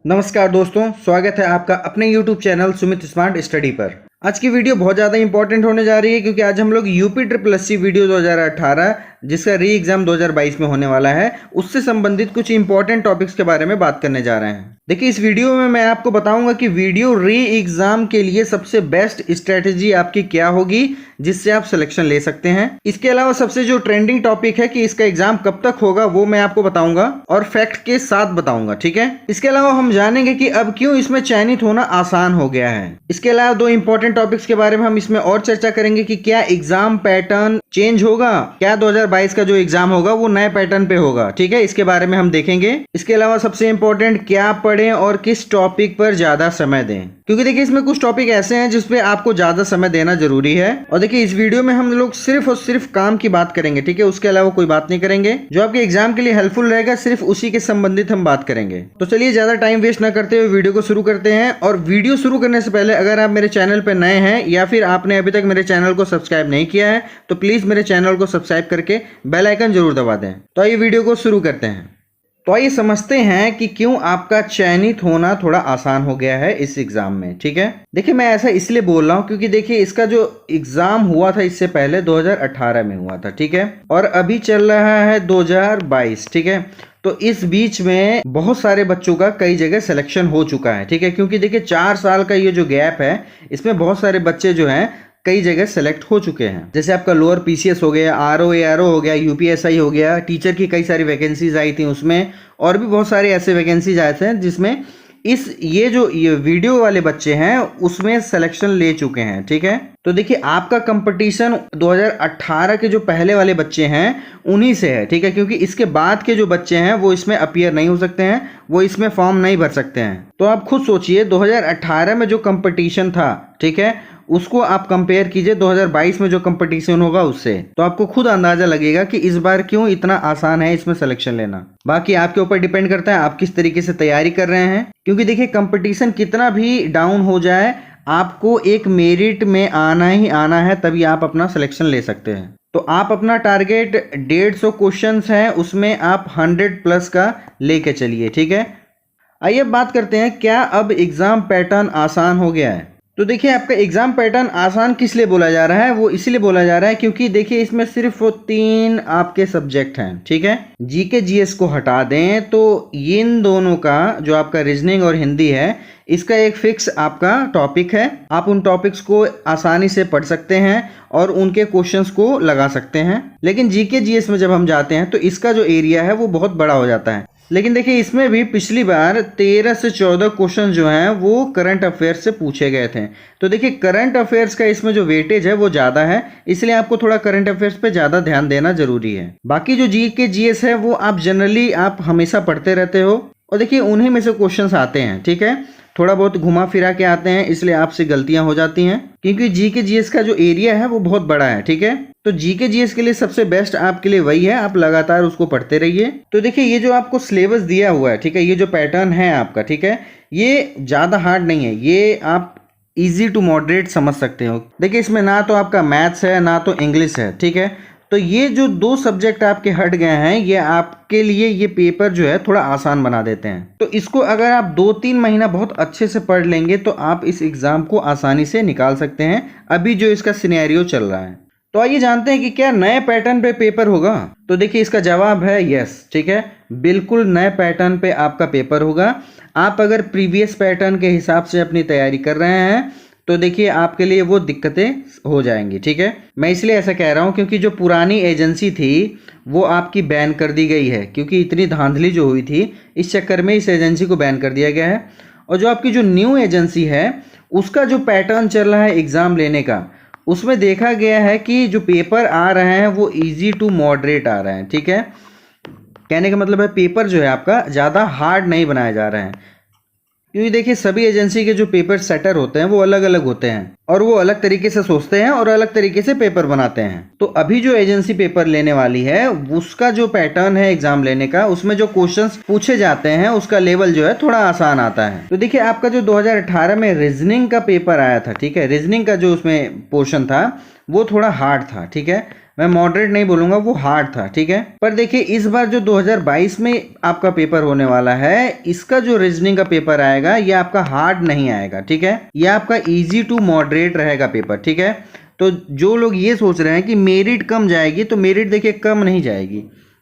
नमस्कार दोस्तों, स्वागत है आपका अपने YouTube channel Sumit smart study पर। आज की वीडियो बहुत ज़्यादा इंपॉर्टेंट होने जा रही है क्योंकि आज हम लोग यूपी ट्रिपल एससी वीडियो 2018 जिसका री एग्जाम 2022 में होने वाला है उससे संबंधित कुछ इंपॉर्टेंट टॉपिक्स के बारे में बात करने जा रहे हैं। देखिए, इस वीडियो में मैं आपको बताऊंगा कि वीडियो री एग्जाम के लिए सबसे बेस्ट स्ट्रेटेजी आपकी क्या होगी जिससे आप सिलेक्शन ले सकते हैं। इसके अलावा सबसे जो ट्रेंडिंग टॉपिक है कि इसका एग्जाम कब तक होगा वो मैं आपको बताऊंगा और फैक्ट के साथ बताऊंगा, ठीक है। इसके अलावा हम जानेंगे कि अब क्यों इसमें चयनित होना आसान हो गया है। इसके अलावा दो इंपॉर्टेंट टॉपिक्स के बारे में हम इसमें और चर्चा करेंगे कि क्या एग्जाम पैटर्न चेंज होगा, क्या 2022 का जो एग्जाम होगा वो नए पैटर्न पे होगा, ठीक है। इसके बारे में हम देखेंगे। इसके अलावा सबसे इंपॉर्टेंट क्या पढ़ें और किस टॉपिक पर ज्यादा समय दें, क्योंकि देखिए इसमें कुछ टॉपिक ऐसे हैं जिसपे आपको ज्यादा समय देना जरूरी है। और देखिए इस वीडियो में हम लोग सिर्फ और सिर्फ काम की बात करेंगे, ठीक है। उसके अलावा कोई बात नहीं करेंगे। जो आपके एग्जाम के लिए हेल्पफुल रहेगा सिर्फ उसी के संबंधित हम बात करेंगे। तो चलिए ज्यादा टाइम वेस्ट ना करते हुए वीडियो को शुरू करते हैं। और वीडियो शुरू करने से पहले अगर आप मेरे चैनल पर नए हैं या फिर आपने अभी तक मेरे चैनल को सब्सक्राइब नहीं किया है तो प्लीज मेरे चैनल को सब्सक्राइब करके बेल आइकन जरूर दबा दें। तो आइए वीडियो को शुरू करते हैं। तो आइए समझते हैं कि क्यों आपका चयनित होना थोड़ा आसान हो गया है इस एग्जाम में, ठीक है। देखिए मैं ऐसा इसलिए बोल रहा हूं क्योंकि देखिए इसका जो एग्जाम हुआ था इससे पहले 2018 में हुआ था, ठीक है। और अभी चल रहा है 2022, ठीक है। तो इस बीच में बहुत सारे बच्चों का कई जगह सिलेक्शन हो चुका है, ठीक है। क्योंकि देखिए 4 साल का ये जो गैप है इसमें बहुत सारे बच्चे जो हैं कई जगह सेलेक्ट हो चुके हैं। जैसे आपका लोअर पीसीएस हो गया, आरओ एआरओ हो गया, यूपीएसआई हो गया, टीचर की कई सारी वैकेंसीज आई थी उसमें, और भी बहुत सारे ऐसे वैकेंसीज आए थे जिसमें ये वीडियो वाले बच्चे हैं उसमें सिलेक्शन ले चुके हैं, ठीक है। तो देखिए आपका कंपटीशन 2018 के जो पहले वाले बच्चे हैं उन्हीं से है, ठीक है। क्योंकि इसके बाद के जो बच्चे हैं वो इसमें अपीयर नहीं हो सकते हैं, वो इसमें फॉर्म नहीं भर सकते हैं। तो आप खुद सोचिए 2018 में जो कंपटीशन था, ठीक है, उसको आप कंपेयर कीजिए 2022 में जो कंपटीशन होगा उससे, तो आपको खुद अंदाजा लगेगा कि इस बार क्यों इतना आसान है इसमें सिलेक्शन लेना। बाकी आपके ऊपर डिपेंड करता है आप किस तरीके से तैयारी कर रहे हैं। क्योंकि देखिए कंपटीशन कितना भी डाउन हो जाए आपको एक मेरिट में आना ही आना है, तभी आप अपना सिलेक्शन ले सकते हैं। तो आप अपना टारगेट 150 क्वेश्चंस है उसमें आप 100 प्लस का लेके चलिए, ठीक है। आइए अब बात करते हैं क्या अब एग्जाम पैटर्न आसान हो गया है। तो देखिए आपका एग्जाम पैटर्न आसान किस लिए बोला जा रहा है, वो इसलिए बोला जा रहा है क्योंकि देखिए इसमें सिर्फ 3 आपके सब्जेक्ट हैं, ठीक है। जीके जीएस को हटा दें तो इन दोनों का जो आपका रीजनिंग और हिंदी है इसका एक फिक्स आपका टॉपिक है। आप उन टॉपिक्स को आसानी से पढ़ सकते हैं और उनके क्वेश्चंस को लगा सकते हैं। लेकिन जीके जीएस में जब हम जाते हैं तो इसका जो एरिया है वो बहुत बड़ा हो जाता है। लेकिन देखिए इसमें भी पिछली बार 13 से 14 क्वेश्चन जो हैं वो करंट अफेयर्स से पूछे गए थे। तो देखिए करंट अफेयर्स का इसमें जो वेटेज है वो ज़्यादा है, इसलिए आपको थोड़ा करंट अफेयर्स पे ज़्यादा ध्यान देना जरूरी है। बाकी जो जीके जीएस है वो आप जनरली आप हमेशा पढ़ते रहते हो और देखिए उन्हीं में से क्वेश्चंस आते हैं, ठीक है। थोड़ा बहुत घुमा फिरा के आते हैं इसलिए आपसे गलतियां हो जाती हैं क्योंकि जीके जीएस का जो एरिया है वो बहुत बड़ा है, ठीक है। तो जीके जीएस के लिए सबसे बेस्ट आपके लिए वही है, आप लगातार उसको पढ़ते रहिए। तो देखिए ये जो आपको सिलेबस दिया हुआ है, ठीक है, ये जो पैटर्न है आपका, ठीक है, ये ज़्यादा हार्ड नहीं है, ये आप इजी टू मॉडरेट समझ सकते हो। देखिए इसमें ना तो आपका मैथ्स है ना तो इंग्लिश है, ठीक है। तो ये जो 2 सब्जेक्ट आपके हट गए हैं ये आपके लिए ये पेपर जो है थोड़ा आसान बना देते हैं। तो इसको अगर आप 2-3 महीना बहुत अच्छे से पढ़ लेंगे तो आप इस एग्जाम को आसानी से निकाल सकते हैं अभी जो इसका सिनेरियो चल रहा है। तो आइए जानते हैं कि क्या नए पैटर्न पे पेपर होगा। तो देखिए इसका जवाब है यस, ठीक है, बिल्कुल नए पैटर्न पे आपका पेपर होगा। आप अगर प्रीवियस पैटर्न के हिसाब से अपनी तैयारी कर रहे हैं तो देखिए आपके लिए वो दिक्कतें हो जाएंगी, ठीक है। मैं इसलिए ऐसा कह रहा हूँ क्योंकि जो पुरानी एजेंसी थी वो आपकी बैन कर दी गई है क्योंकि इतनी धांधली जो हुई थी इस चक्कर में इस एजेंसी को बैन कर दिया गया है। और जो आपकी जो न्यू एजेंसी है उसका जो पैटर्न चल रहा है एग्ज़ाम लेने का उसमें देखा गया है कि जो पेपर आ रहे हैं वो ईजी टू मॉडरेट आ रहे हैं, ठीक है। कहने का मतलब है पेपर जो है आपका ज़्यादा हार्ड नहीं बनाया जा रहा है क्योंकि देखिए सभी एजेंसी के जो पेपर सेटर होते हैं वो अलग अलग होते हैं और वो अलग तरीके से सोचते हैं और अलग तरीके से पेपर बनाते हैं। तो अभी जो एजेंसी पेपर लेने वाली है उसका जो पैटर्न है एग्जाम लेने का उसमें जो क्वेश्चंस पूछे जाते हैं उसका लेवल जो है थोड़ा आसान आता है। तो देखिए आपका जो 2018 में रीजनिंग का पेपर आया था, ठीक है, रीजनिंग का जो उसमें पोर्शन था वो थोड़ा हार्ड था, ठीक है। मैं मॉडरेट नहीं बोलूंगा, वो हार्ड था, ठीक है। पर देखिए इस बार जो 2022 में आपका पेपर होने वाला है, इसका जो रीजनिंग का पेपर आएगा ये आपका हार्ड नहीं आएगा, ठीक है। ये आपका इजी टू मॉडरेट रहेगा पेपर, ठीक है। तो जो लोग ये सोच रहे हैं कि मेरिट कम जाएगी, तो मेरिट देखिए कम नहीं जाएगी,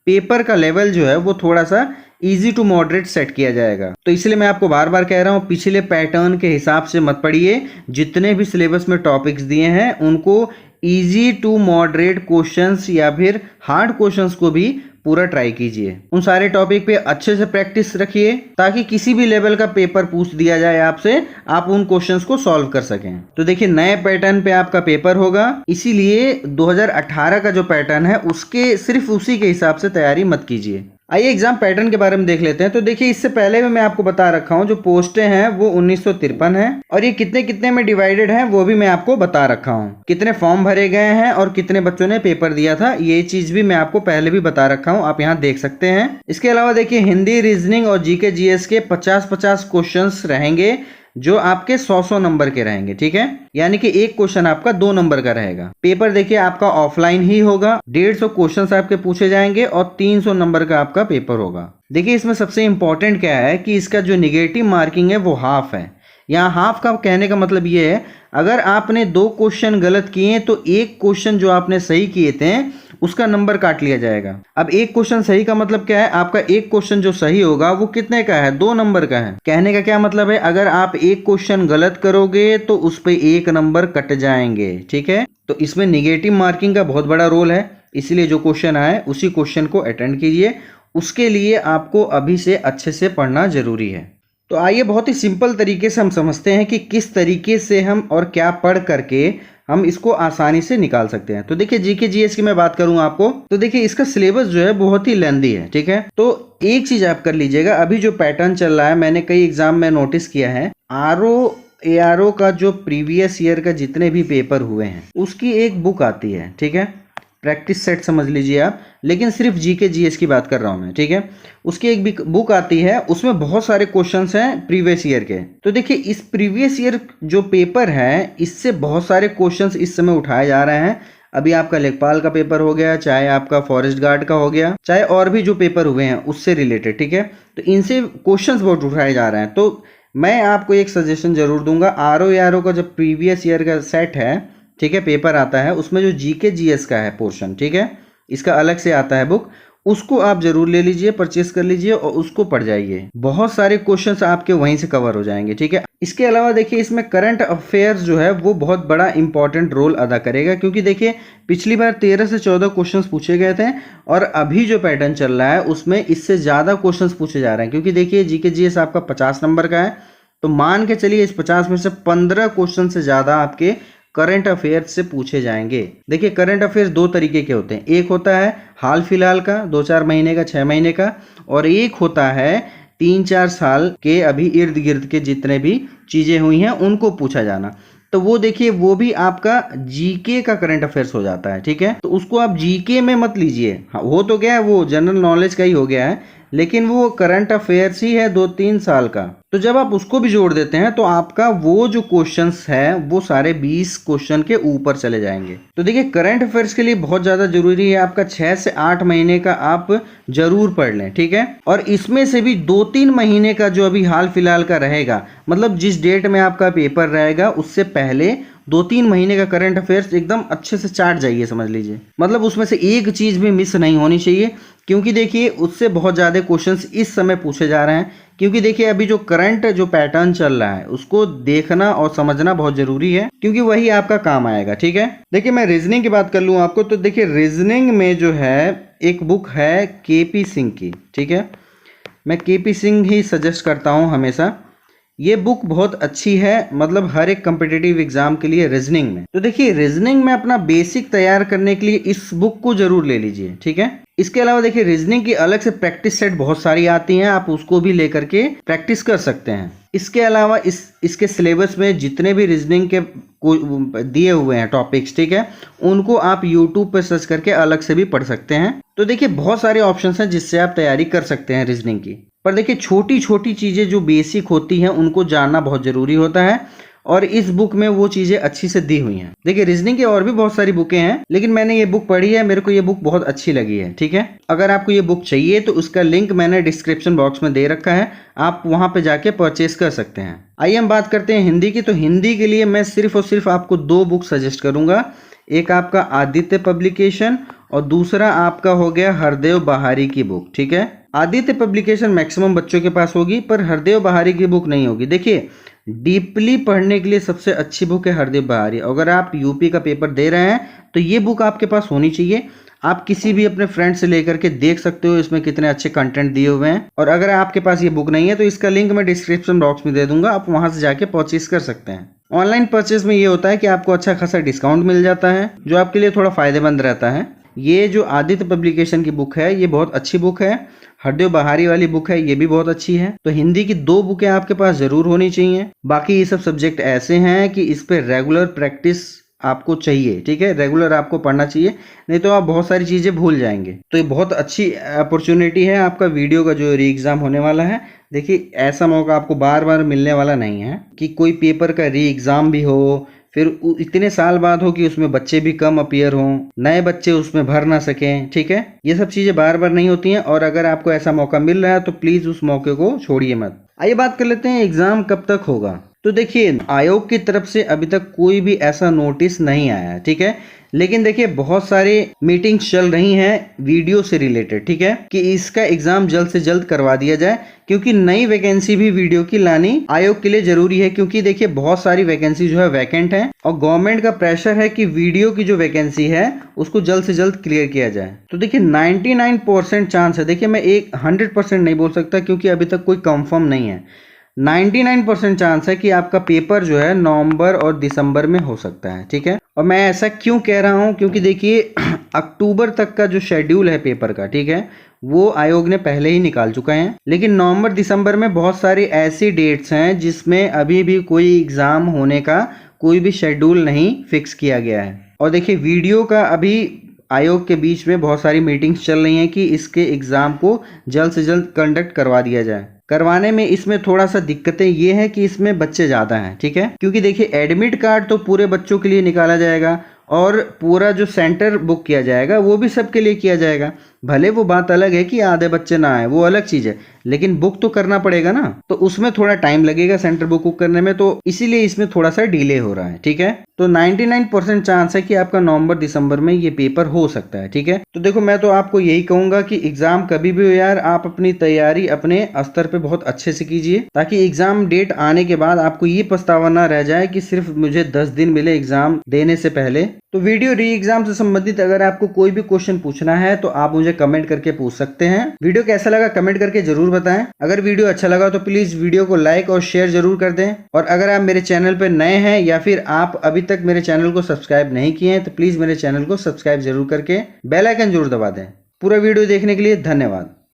पेपर का लेवल जो है वो थोड़ा सा इजी टू मॉडरेट सेट किया जाएगा। तो इसलिए मैं आपको बार बार कह रहा हूँ, पिछले पैटर्न के हिसाब से मत पढ़िए। जितने भी सिलेबस में टॉपिक्स दिए हैं उनको इजी टू मॉडरेट क्वेश्चंस या फिर हार्ड क्वेश्चंस को भी पूरा ट्राई कीजिए। उन सारे टॉपिक पे अच्छे से प्रैक्टिस रखिए, ताकि किसी भी लेवल का पेपर पूछ दिया जाए आपसे, आप उन क्वेश्चंस को सॉल्व कर सकें। तो देखिए नए पैटर्न पे आपका पेपर होगा, इसीलिए 2018 का जो पैटर्न है उसके सिर्फ उसी के हिसाब से तैयारी मत कीजिए। आइए एग्जाम पैटर्न के बारे में देख लेते हैं। तो देखिए इससे पहले भी मैं आपको बता रखा हूं, जो पोस्टें हैं वो 1953 है, और ये कितने कितने में डिवाइडेड है वो भी मैं आपको बता रखा हूं। कितने फॉर्म भरे गए हैं और कितने बच्चों ने पेपर दिया था, ये चीज भी मैं आपको पहले भी बता रखा हूं, आप यहाँ देख सकते हैं। इसके अलावा देखिए हिंदी, रीजनिंग और जीके जीएस के 50-50 क्वेश्चन रहेंगे, जो आपके 100-100 नंबर के रहेंगे, ठीक है। यानी कि एक क्वेश्चन आपका 2 नंबर का रहेगा। पेपर देखिए आपका ऑफलाइन ही होगा, 150 क्वेश्चन आपके पूछे जाएंगे और 300 नंबर का आपका पेपर होगा। देखिए इसमें सबसे इंपॉर्टेंट क्या है कि इसका जो निगेटिव मार्किंग है वो हाफ है। यहाँ हाफ का कहने का मतलब ये है, अगर आपने 2 क्वेश्चन गलत किए तो एक क्वेश्चन जो आपने सही किए थे उसका नंबर काट लिया जाएगा। अब एक क्वेश्चन सही का मतलब क्या है, आपका एक क्वेश्चन जो सही होगा वो कितने का है, 2 नंबर का है। कहने का क्या मतलब है, अगर आप एक क्वेश्चन गलत करोगे तो उस पे 1 नंबर कट जाएंगे, ठीक है। तो इसमें निगेटिव मार्किंग का बहुत बड़ा रोल है, इसलिए जो क्वेश्चन आए उसी क्वेश्चन को अटेंड कीजिए। उसके लिए आपको अभी से अच्छे से पढ़ना जरूरी है। तो आइए बहुत ही सिंपल तरीके से हम समझते हैं कि किस तरीके से हम और क्या पढ़ करके हम इसको आसानी से निकाल सकते हैं। तो देखिए जीके जीएस की मैं बात करूं आपको, तो देखिए इसका सिलेबस जो है बहुत ही लेंथी है, ठीक है। तो एक चीज आप कर लीजिएगा, अभी जो पैटर्न चल रहा है, मैंने कई एग्जाम में नोटिस किया है, आरओ एआरओ का जो प्रीवियस ईयर का जितने भी पेपर हुए हैं उसकी एक बुक आती है, ठीक है। प्रैक्टिस सेट समझ लीजिए आप, लेकिन सिर्फ जीके जीएस की बात कर रहा हूं मैं, ठीक है। उसकी एक बुक आती है, उसमें बहुत सारे क्वेश्चंस हैं प्रीवियस ईयर के। तो देखिए इस प्रीवियस ईयर जो पेपर है, इससे बहुत सारे क्वेश्चंस इस समय उठाए जा रहे हैं। अभी आपका लेखपाल का पेपर हो गया, चाहे आपका फॉरेस्ट गार्ड का हो गया, चाहे और भी जो पेपर हुए हैं उससे रिलेटेड, ठीक है। तो इनसे क्वेश्चंस बहुत उठाए जा रहे हैं। तो मैं आपको एक सजेशन जरूर दूंगा, आरओ का जो प्रीवियस ईयर का सेट है, ठीक है, पेपर आता है, उसमें जो जीके जीएस का है पोर्शन, ठीक है, इसका अलग से आता है बुक, उसको आप जरूर ले लीजिए, परचेस कर लीजिए और उसको पढ़ जाइए। बहुत सारे क्वेश्चंस आपके वहीं से कवर हो जाएंगे, ठीक है। इसके अलावा देखिए इसमें करंट अफेयर्स जो है वो बहुत बड़ा इंपॉर्टेंट रोल अदा करेगा, क्योंकि देखिए पिछली बार 13 से 14 क्वेश्चंस पूछे गए थे, और अभी जो पैटर्न चल रहा है उसमें इससे ज्यादा क्वेश्चंस पूछे जा रहे हैं। क्योंकि देखिए जीके जीएस आपका 50 नंबर का है, तो मान के चलिए इस 50 में से 15 क्वेश्चन से ज्यादा आपके करंट अफेयर्स से पूछे जाएंगे। देखिए करंट अफेयर्स 2 तरीके के होते हैं, एक होता है हाल फिलहाल का 2-4 महीने का, 6 महीने का, और एक होता है 3-4 साल के अभी इर्द गिर्द के जितने भी चीजें हुई हैं उनको पूछा जाना। तो वो देखिए वो भी आपका जीके का करंट अफेयर्स हो जाता है, ठीक है। तो उसको आप जीके में मत लीजिए, हो तो गया है, वो जनरल नॉलेज का ही हो गया है, लेकिन वो करंट अफेयर्स ही है 2-3 साल का। तो जब आप उसको भी जोड़ देते हैं तो आपका वो जो क्वेश्चंस है वो सारे 20 क्वेश्चन के ऊपर चले जाएंगे। तो देखिए करंट अफेयर्स के लिए बहुत ज्यादा जरूरी है आपका 6 से 8 महीने का आप जरूर पढ़ लें, ठीक है। और इसमें से भी 2-3 महीने का जो अभी हाल फिलहाल का रहेगा, मतलब जिस डेट में आपका पेपर रहेगा उससे पहले 2-3 महीने का करंट अफेयर्स एकदम अच्छे से चाट जाइए, समझ लीजिए। मतलब उसमें से एक चीज भी मिस नहीं होनी चाहिए, क्योंकि देखिए उससे बहुत ज्यादा क्वेश्चंस इस समय पूछे जा रहे हैं। क्योंकि देखिए अभी जो करंट जो पैटर्न चल रहा है उसको देखना और समझना बहुत जरूरी है, क्योंकि वही आपका काम आएगा, ठीक है। देखिए मैं रीजनिंग की बात कर लूं आपको, तो देखिए रीजनिंग में जो है एक बुक है केपी सिंह की, ठीक है। मैं केपी सिंह ही सजेस्ट करता हूं हमेशा। ये बुक बहुत अच्छी है, मतलब हर एक कम्पिटिटिव एग्जाम के लिए रीजनिंग में। तो देखिए रीजनिंग में अपना बेसिक तैयार करने के लिए इस बुक को जरूर ले लीजिए, ठीक है। इसके अलावा देखिए रीजनिंग की अलग से प्रैक्टिस सेट बहुत सारी आती हैं, आप उसको भी लेकर के प्रैक्टिस कर सकते हैं। इसके अलावा इसके सिलेबस में जितने भी रीजनिंग के दिए हुए हैं टॉपिक्स, ठीक है, उनको आप यूट्यूब पर सर्च करके अलग से भी पढ़ सकते हैं। तो देखिए बहुत सारे ऑप्शंस हैं जिससे आप तैयारी कर सकते हैं रीजनिंग की। पर देखिए छोटी छोटी चीजें जो बेसिक होती हैं उनको जानना बहुत जरूरी होता है, और इस बुक में वो चीजें अच्छी से दी हुई हैं। देखिए रीजनिंग की और भी बहुत सारी बुकें हैं, लेकिन मैंने ये बुक पढ़ी है, मेरे को ये बुक बहुत अच्छी लगी है। ठीक है, अगर आपको ये बुक चाहिए तो उसका लिंक मैंने डिस्क्रिप्शन बॉक्स में दे रखा है, आप वहां पे जाके परचेस कर सकते हैं। आइए हम बात करते हैं हिंदी की। तो हिंदी के लिए मैं सिर्फ और सिर्फ आपको 2 बुक सजेस्ट करूंगा। एक आपका आदित्य पब्लिकेशन और दूसरा आपका हो गया हरदेव बहारी की बुक। ठीक है, आदित्य पब्लिकेशन मैक्सिमम बच्चों के पास होगी, पर हरदेव बहारी की बुक नहीं होगी। देखिए डीपली पढ़ने के लिए सबसे अच्छी बुक है हरदेव बहारी। अगर आप यूपी का पेपर दे रहे हैं तो ये बुक आपके पास होनी चाहिए। आप किसी भी अपने फ्रेंड से लेकर के देख सकते हो इसमें कितने अच्छे कंटेंट दिए हुए हैं। और अगर आपके पास ये बुक नहीं है तो इसका लिंक मैं डिस्क्रिप्शन बॉक्स में दे दूंगा, आप वहां से जाके परचेस कर सकते हैं। ऑनलाइन परचेस में ये होता है कि आपको अच्छा खासा डिस्काउंट मिल जाता है, जो आपके लिए थोड़ा फायदेमंद रहता है। ये जो आदित्य पब्लिकेशन की बुक है ये बहुत अच्छी बुक है। हरदेव बहारी वाली बुक है ये भी बहुत अच्छी है। तो हिंदी की 2 बुकें आपके पास जरूर होनी चाहिए। बाकी ये सब सब्जेक्ट ऐसे हैं कि इस पे रेगुलर प्रैक्टिस आपको चाहिए। ठीक है, रेगुलर आपको पढ़ना चाहिए, नहीं तो आप बहुत सारी चीजें भूल जाएंगे। तो ये बहुत अच्छी अपॉर्चुनिटी है आपका वीडियो का जो री एग्जाम होने वाला है। देखिए ऐसा मौका आपको बार बार मिलने वाला नहीं है कि कोई पेपर का री एग्जाम भी हो, फिर इतने साल बाद हो कि उसमें बच्चे भी कम अपीयर हों, नए बच्चे उसमें भर ना सकें। ठीक है, ये सब चीजें बार बार नहीं होती हैं, और अगर आपको ऐसा मौका मिल रहा है तो प्लीज उस मौके को छोड़िए मत। आइए बात कर लेते हैं एग्जाम कब तक होगा। तो देखिए आयोग की तरफ से अभी तक कोई भी ऐसा नोटिस नहीं आया है। ठीक है, लेकिन देखिए बहुत सारे मीटिंग्स चल रही हैं वीडियो से रिलेटेड। ठीक है, कि इसका एग्जाम जल्द से जल्द करवा दिया जाए, क्योंकि नई वैकेंसी भी वीडियो की लानी आयोग के लिए जरूरी है। क्योंकि देखिए बहुत सारी वैकेंसी जो है वैकेंट है, और गवर्नमेंट का प्रेशर है कि वीडियो की जो वैकेंसी है उसको जल्द से जल्द क्लियर किया जाए। तो देखिए 99% चांस है। देखिए मैं 100% नहीं बोल सकता क्योंकि अभी तक कोई कंफर्म नहीं है। 99% चांस है कि आपका पेपर जो है नवंबर और दिसंबर में हो सकता है। ठीक है, और मैं ऐसा क्यों कह रहा हूं, क्योंकि देखिए अक्टूबर तक का जो शेड्यूल है पेपर का, ठीक है, वो आयोग ने पहले ही निकाल चुका है। लेकिन नवंबर दिसंबर में बहुत सारी ऐसी डेट्स हैं जिसमें अभी भी कोई एग्जाम होने का कोई भी शेड्यूल नहीं फिक्स किया गया है। और देखिए वीडियो का अभी आयोग के बीच में बहुत सारी मीटिंग्स चल रही हैं कि इसके एग्जाम को जल्द से जल्द कंडक्ट करवा दिया जाए। करवाने में इसमें थोड़ा सा दिक्कतें ये है कि इसमें बच्चे ज़्यादा हैं। ठीक है, क्योंकि देखिए एडमिट कार्ड तो पूरे बच्चों के लिए निकाला जाएगा, और पूरा जो सेंटर बुक किया जाएगा वो भी सबके लिए किया जाएगा। भले वो बात अलग है कि आधे बच्चे ना आए, वो अलग चीज़ है, लेकिन बुक तो करना पड़ेगा ना, तो उसमें थोड़ा टाइम लगेगा सेंटर बुक करने में, तो इसीलिए इसमें थोड़ा सा डिले हो रहा है। ठीक है, तो 99% चांस है कि आपका नवंबर दिसंबर में ये पेपर हो सकता है। ठीक है, तो देखो मैं तो आपको यही कहूंगा कि एग्जाम कभी भी हो यार, आप अपनी तैयारी अपने स्तर पे बहुत अच्छे से कीजिए, ताकि एग्जाम डेट आने के बाद आपको ये पछतावा ना रह जाए कि सिर्फ मुझे 10 दिन मिले एग्जाम देने से पहले। तो वीडियो री एग्जाम से संबंधित अगर आपको कोई भी क्वेश्चन पूछना है तो आप मुझे कमेंट करके पूछ सकते हैं। वीडियो कैसा लगा कमेंट करके जरूर बताएं। अगर वीडियो अच्छा लगा तो प्लीज वीडियो को लाइक और शेयर जरूर कर दें। और अगर आप मेरे चैनल पर नए हैं या फिर आप अभी तक मेरे चैनल को सब्सक्राइब नहीं किए हैं तो प्लीज मेरे चैनल को सब्सक्राइब जरूर करके बेल आइकन जरूर दबा दें। पूरा वीडियो देखने के लिए धन्यवाद।